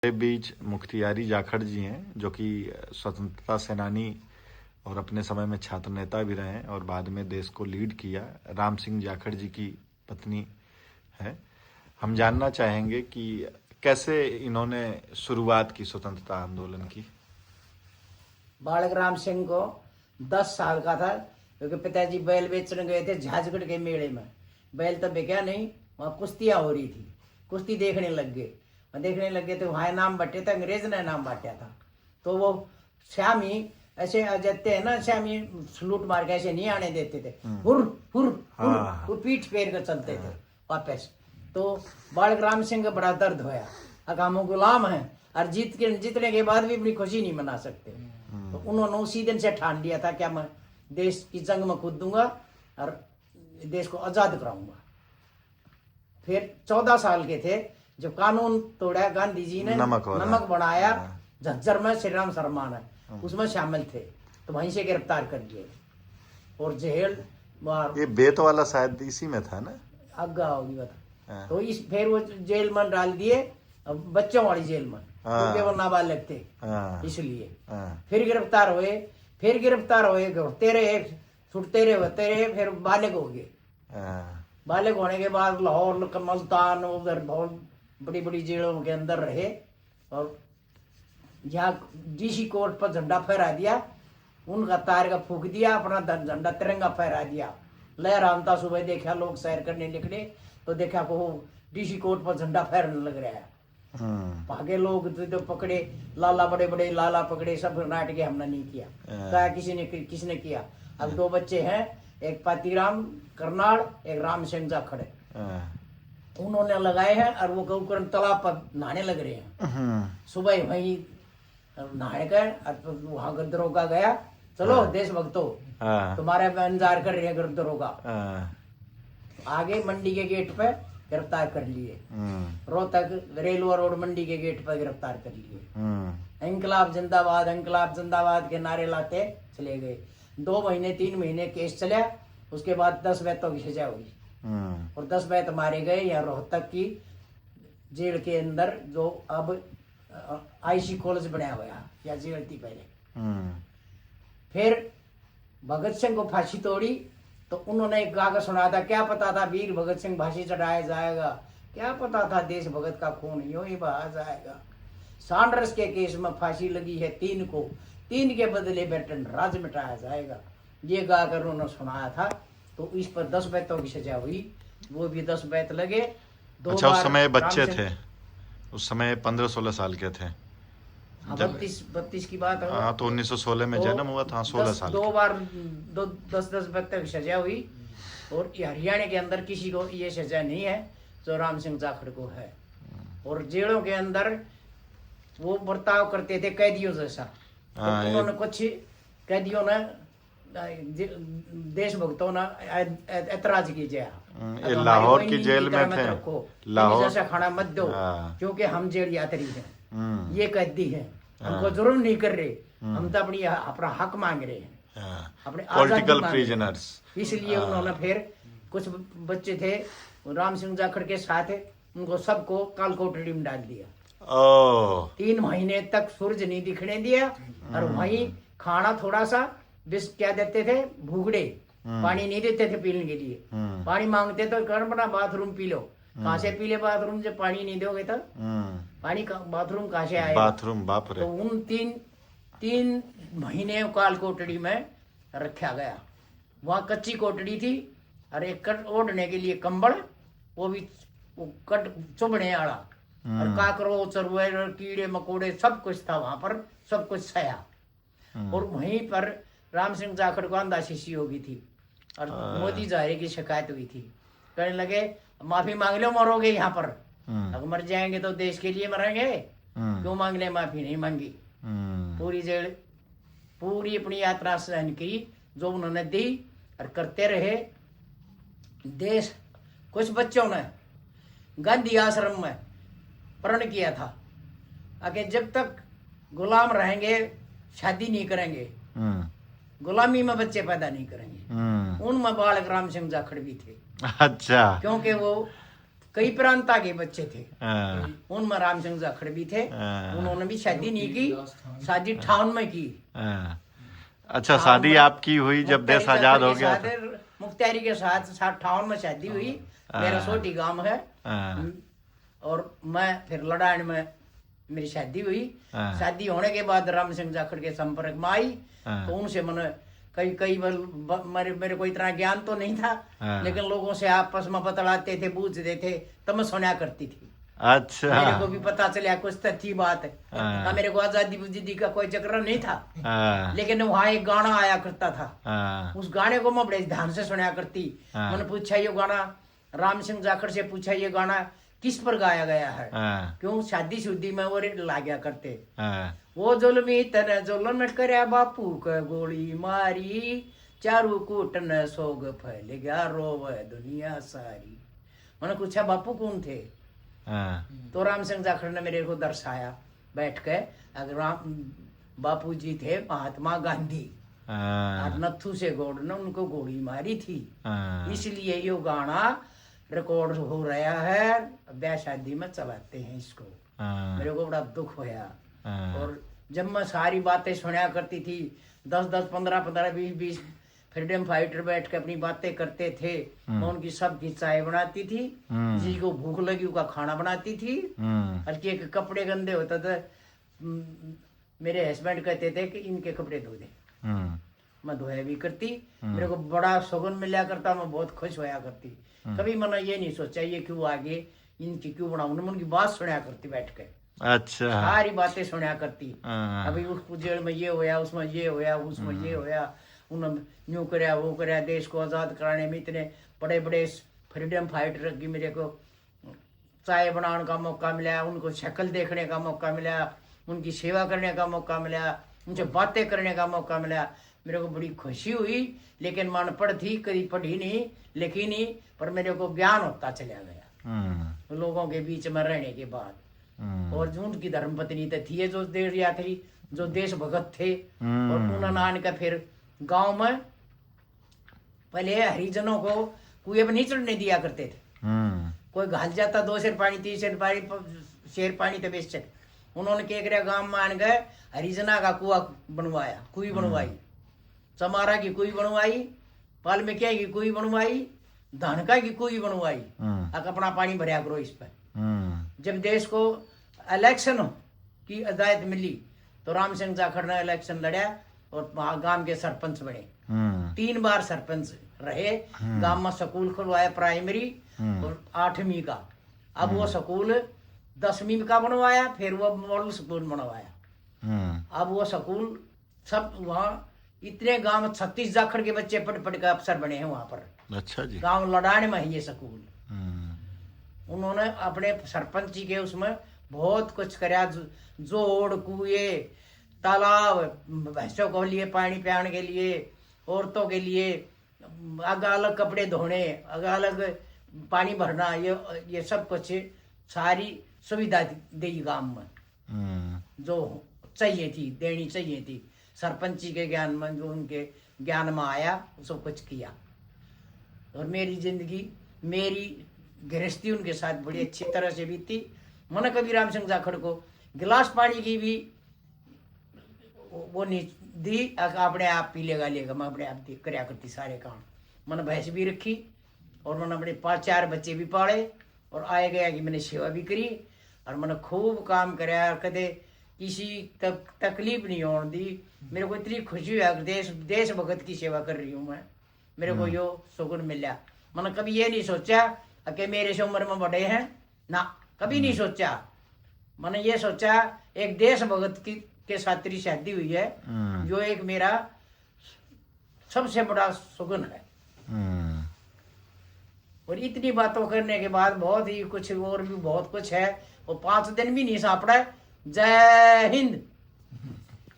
के बीच मुख्तियारी जाखड़ जी हैं, जो कि स्वतंत्रता सेनानी और अपने समय में छात्र नेता भी रहे और बाद में देश को लीड किया। राम सिंह जाखड़ जी की पत्नी है। हम जानना चाहेंगे कि कैसे इन्होंने शुरुआत की स्वतंत्रता आंदोलन की। बालक राम सिंह को 10 साल का था, क्योंकि पिताजी बैल बेचने गए थे झाजगढ़ के मेले में। बैल तो बिका नहीं, वहाँ कुश्तियाँ हो रही थी, कुश्ती देखने लग गए। तो वहाँ इनाम बटे थे, अंग्रेज ने इनाम बांटा था। तो वो श्यामी ऐसे जाते हैं ना, श्यामी लूट मार के ऐसे नहीं आने देते थे, हुर हुर हुर हुर पीठ फेर कर चलते थे वापस। तो बालक राम सिंह का बड़ा दर्द होया, अगर हम गुलाम हैं और जीतने के बाद भी अपनी खुशी नहीं मना सकते। तो उन्होंने उसी दिन से ठान लिया था, क्या मैं देश की जंग में कूद दूंगा और देश को आजाद कराऊंगा। फिर 14 साल के थे जब कानून तोड़ा, गांधी जी ने नमक बनाया झज्जर में, श्री राम शर्मा ने उसमें शामिल थे, तो वहीं से गिरफ्तार कर लिए और जेल मार। ये बेत वाला शायद इसी में था ना, आगा होगी बता। तो इस फिर वो जेल में डाल दिए, बच्चों वाली जेल में, क्योंकि वो नाबालिग थे इसलिए। फिर गिरफ्तार हुए होते रहे, छुटते रहे, फिर बालिग हो गए। बालिग होने के बाद लाहौर, मुल्तान, उधर बहुत बड़ी बड़ी जेलों के अंदर रहे। और यहाँ डीसी कोर्ट पर झंडा फहरा दिया, उनका तार का फूक दिया, अपना झंडा तिरंगा फहरा दिया। लहरामता सुबह देखा लोग सैर करने निकले, तो देखा को डीसी कोर्ट पर झंडा फहरने लग रहा है। भागे लोग तो पकड़े, लाला बड़े बड़े लाला पकड़े, सब नाटक हमने नहीं किया। कहा किसने किया। अब 2 बच्चे हैं, एक पातीराम करनाल, एक राम सिंह जाखड़, उन्होंने लगाए हैं और वो गौकर्ण तालाब पर नहाने लग रहे हैं। सुबह वही नहाने गए, वहां दरोगा गया, चलो देशभक्तों तुम्हारे इंतजार कर रहे हैं दरोगा। आगे मंडी के गेट पे गिरफ्तार कर लिए, रोहतक रेलवे रोड मंडी के गेट पर गिरफ्तार कर लिए। इंकलाब जिंदाबाद के नारे लाते चले गए। 2 महीने 3 महीने केस चला, उसके बाद 10 बैतों की सजा हुई और 10 बैत मारे गए। यहाँ रोहतक की जेल के अंदर, जो अब आईसी कॉलेज बनाया हुआ, या जेल थी पहले। फिर भगत सिंह को फांसी तोड़ी, तो उन्होंने एक गागा सुना था, क्या पता था वीर भगत सिंह फांसी चढ़ाया जाएगा, क्या पता था देश भगत का खून यूं ही बहा जाएगा। सांडर्स के केस में फांसी लगी है 3 को, 3 के बदले ब्रिटेन राज मिटाया जाएगा, ये गाकर उन्होंने सुनाया था। तो इस पर 10 बैतों की सजा हुई, वो भी 10 बैत लगे। अच्छा, उस समय बच्चे थे, उस समय 15-16 साल के थे। 32 की बात है। हाँ, तो 1916 में जन्म हुआ था, 16 साल। 2 बार 10-10 बैतों की सजा हुई। और हरियाणा के अंदर किसी को ये सजा नहीं है जो राम सिंह जाखड़ को है। और जेलों के अंदर वो बर्ताव करते थे कैदियों जैसा। तो उन्होंने कुछ कैदियों ने, देशभक्तों ने ऐतराज किया, लाहौर की जेल में थे, लाहौर जैसा खाना मत दो, क्योंकि हम जेल यात्री हैं, ये कैदी हैं, हमको जुर्म नहीं कर रहे, हम तो अपना हक मांग रहे हैं, अपने पॉलिटिकल प्रिजनर्स। इसलिए उन्होंने फिर कुछ बच्चे थे राम सिंह जाखड़ के साथ, उनको सबको काल कोठरी में डाल दिया। 3 महीने तक सूरज नहीं दिखने दिया, और वहीं खाना थोड़ा सा क्या देते थे, भूगड़े, पानी नहीं देते थे पीने के लिए। पानी मांगते तो कर बना बाथरूम पी लो, कहाँ से पी ले बाथरूम, जब पानी नहीं दोगे तो पानी का बाथरूम कहाँ से आएगा। बाथरूम, बाप रे। तो उन 3 महीने काल कोठड़ी में रखा गया। वहाँ कच्ची कोठड़ी थी, और एक कट ओढ़ने के लिए कंबल, वो भी कट चुभने वाला, और काकरो चरवे कीड़े मकोड़े सब कुछ था वहां पर, सब कुछ सया। और वहीं पर राम सिंह जाखड़ को अंधा शीशी हो गई थी, और मोदी जाहिर की शिकायत हुई थी। कहने लगे माफी मांग लो, मरोगे यहाँ पर, अगर मर जाएंगे तो देश के लिए मरेंगे, क्यों मांग ले माफी। नहीं मांगी, पूरी जेल पूरी अपनी यात्रा सहन की जो उन्होंने दी, और करते रहे। देश, कुछ बच्चों ने गांधी आश्रम में प्रण किया था, आगे जब तक गुलाम रहेंगे शादी नहीं करेंगे, गुलामी में बच्चे पैदा नहीं करेंगे। उनमें बालक राम सिंह जाखड़ भी थे। अच्छा, क्योंकि वो कई प्रांता के बच्चे थे, हाँ, उनमें राम सिंह जाखड़ भी थे। हाँ। उन्होंने भी शादी नहीं की, शादी 58 में की। हाँ। अच्छा, शादी आपकी हुई जब देश आजाद हो गया था? मुख्तारी के साथ 58 में शादी हुई। मेरा छोटी गांव है, हाँ, और मैं फिर लड़ाई में मेरी शादी हुई। हाँ। शादी होने के बाद राम सिंह जाखड़ के संपर्क में आई, हाँ। तो उनसे मैंने कई मेरे को इतना ज्ञान तो नहीं था, हाँ। लेकिन लोगों से आपस में बतलाते थे, पूछते थे, तो मैं सुना करती थी। अच्छा। मेरे को भी पता चला कुछ तो थी बात है। हाँ। मेरे को आजादी बुजादी का कोई चक्र नहीं था, हाँ, लेकिन वहाँ एक गाना आया करता था। हाँ, उस गाने को मैं बड़े ध्यान से सुना करती। हाँ। मैंने पूछा, ये गाना राम सिंह जाखड़ से पूछा, ये गाना किस पर गाया गया है? हाँ, क्यों शादी शुदी में वो ला गया करते। हाँ, वो जुल्मी तन जुल्म करे बापू के गोली मारी, चारू कूट न सोग फैल गया रोवे दुनिया सारी। मैंने पूछा बापू कौन थे? हाँ, तो राम सिंह जाखड़ ने मेरे को दर्शाया बैठ के, अगर राम बापू जी थे महात्मा गांधी, हाँ, और नथु से गौड़ ने उनको गोली मारी थी, हाँ, इसलिए ये गाना रिकॉर्ड हो रहा है, ब्याह शादी में चलाते हैं इसको। हाँ, मेरे को बड़ा दुख होया। हाँ। और जब मैं सारी बातें सुना करती थी, 10-10, 15-15, 20-20 फ्रीडम फाइटर बैठ के अपनी बातें करते थे। मैं उनकी सबकी चाय बनाती थी, जिसको भूख लगी उसका खाना बनाती थी। और कि कपड़े गंदे होते थे, मेरे हस्बैंड कहते थे कि इनके कपड़े धो दे, मैं धोया भी करती। मेरे को बड़ा सुगुन मिला करता, मैं बहुत खुश होया करती। कभी मैंने ये नहीं सोचा ये क्यों आगे इनकी क्यों बनाऊं, मैं उनकी बात सुना करती बैठ के। अच्छा। सारी बातें सुना करती। हाँ। अभी उस जेल में ये होया, उसमें ये होया, उसमें ये होया, उन्होंने यूं कराया वो कराया, देश को आजाद कराने में इतने बड़े बड़े फ्रीडम फाइटर की मेरे को चाय बनाने का मौका मिला, उनको शक्ल देखने का मौका मिला, उनकी सेवा करने का मौका मिला, उनसे बातें करने का मौका मिला। मेरे को बड़ी खुशी हुई। लेकिन मन पढ़ थी, कभी पढ़ी नहीं, लिखी नहीं, पर मेरे को ज्ञान होता चला गया लोगों के बीच में रहने के बाद। और जो उनकी धर्मपत्नी तो थी जो देश यात्री, जो देश भगत थे, और उन्होंने आने का फिर गांव में पहले हरिजनों को कुएं पर नहीं चढ़ने दिया करते थे। कोई घाल जाता 2 सेर पानी 3 सेर पानी शेर पानी तो बेच। उन्होंने क्या करे, गांव में आन गए, हरिजना का कुआ बनवाया, कुई बनवाई, चमारा की कुई बनवाई, वाल्मीकि की कुई बनवाई, धनका की कुई बनवाई, अपना पानी भरया करो इस पर। जब देश को इलेक्शन की हिदायत मिली तो राम सिंह जाखड़ ने इलेक्शन लड़ा और गांव के सरपंच बने। 3 बार सरपंच रहे। गांव में स्कूल खुलवाया प्राइमरी और 8वीं का। अब वो स्कूल 10वीं का बनवाया, फिर वो मॉडल स्कूल बनवाया। अब वो स्कूल सब वहाँ इतने गांव 36 जाखड़ के बच्चे पढ़ पढ़ के अफसर बने हैं वहां पर। अच्छा जी। गांव लड़ाने में है ये स्कूल। उन्होंने अपने सरपंची के उसमें बहुत कुछ कराया, जोड़ कुएं तालाब, भैंसों को लिए पानी पियाने के लिए, औरतों के लिए अलग अलग कपड़े धोने, अलग अलग पानी भरना, ये सब कुछ सारी सुविधा दी गांव में, जो चाहिए थी देनी चाहिए थी। सरपंची के ज्ञान में जो उनके ज्ञान में आया सब कुछ किया। और मेरी जिंदगी, मेरी गृहस्थी उनके साथ बड़ी अच्छी तरह से बीती। मैंने कभी राम सिंह जाखड़ को गिलास पानी की भी वो नहीं दी, अपने आप पी लेगा, मैं अपने आप करया करती सारे काम। मैंने भैंस भी रखी और मैंने अपने 5-4 बच्चे भी पाले, और आए गया कि मैंने सेवा भी करी, और मैंने खूब काम कराया, कदे किसी तकलीफ नहीं होने दी। मेरे को इतनी खुशी है, देश भगत की सेवा कर रही हूँ मैं, मेरे को यो सुकून मिला। मैंने कभी ये नहीं सोचा कि मेरे से उम्र में बड़े हैं ना, कभी नहीं सोचा। मैंने ये सोचा एक देश भगत की के साथ तेरी शादी हुई है, जो एक मेरा सबसे बड़ा सुगुन है। और इतनी बातों करने के बाद बहुत ही कुछ और भी बहुत कुछ है, और 5 दिन भी नहीं सापड़ा। जय हिंद।